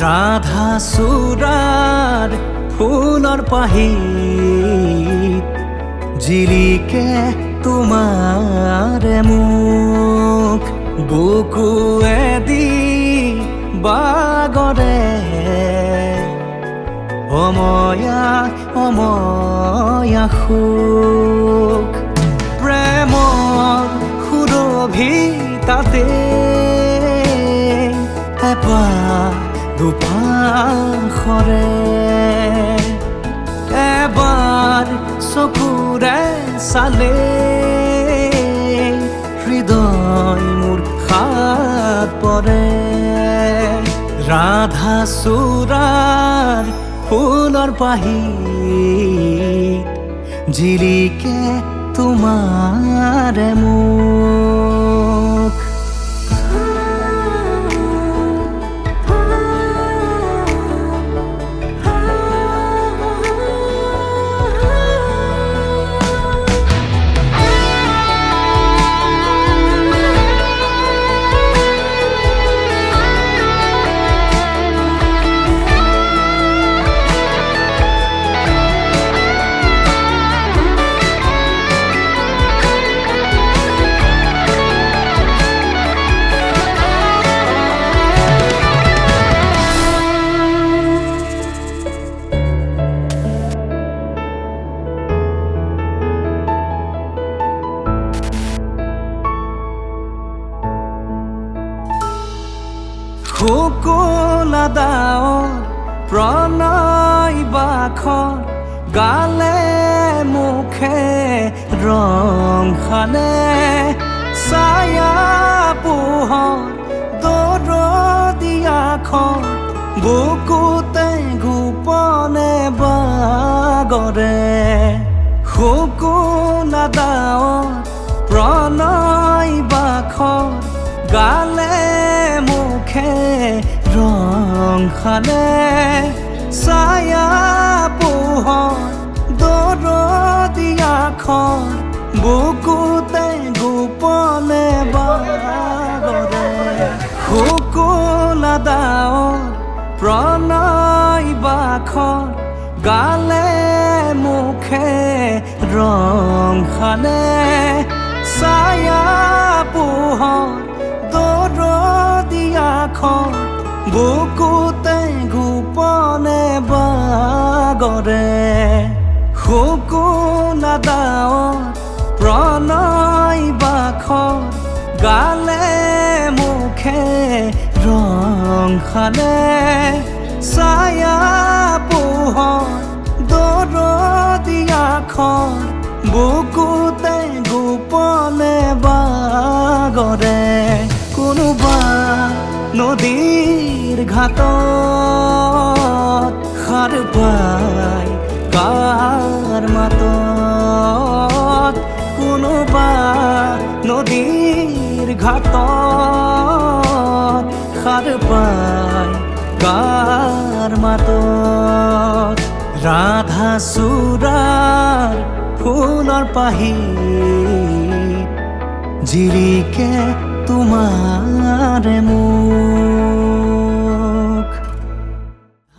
ৰাধা চূড়াৰ ফুলৰ পাহিত জিলিকে তোমাৰে মুখ বুকুৱেদি বাগৰে অময়া অময়া সুখ প্ৰেমৰ সুৰভিতাতে এপাহ দুপাশৰে এবাৰ চকুৰে চালে হৃদয় মোৰ খাত পৰে ৰাধা চূড়াৰ ফুলৰ পাহিত জিলিকে তোমাৰে মুখ শুকুলা ডাৱৰ প্ৰণয় বাখৰ গালে মুখে ৰং সানে ছায়া পোহৰ দৰদিয়াখন বুকুতে গোপনে বাগৰে শুকুলা ডাৱৰ প্ৰণয় বাখৰ গালে মুখে ৰং সানে ছায়া পোহৰ দৰদিয়াখন বুকুতে গোপনে বাগৰে শুকুলা ডাৱৰ প্ৰণয় বাখৰ গালে মুখে ৰং সানে ছায়া পোহৰ দৰদিয়াখন বুকুতে গোপনে বাগৰে শুকুলা ডাৱৰ প্ৰণয় বাখৰ গালে মুখে ৰং সানে ছায়া পোহৰ দৰদিয়াখন বুকুতে গোপনে বাগৰে কোনোবা নদীৰ ঘাটত সাৰ পাই কাৰ মাতত কোনোবা নদীৰ ঘাটত সাৰ পাই কাৰ মাতত ৰাধা চূড়াৰ ফুলৰ পাহিত জিলিকে তোমাৰে মুখ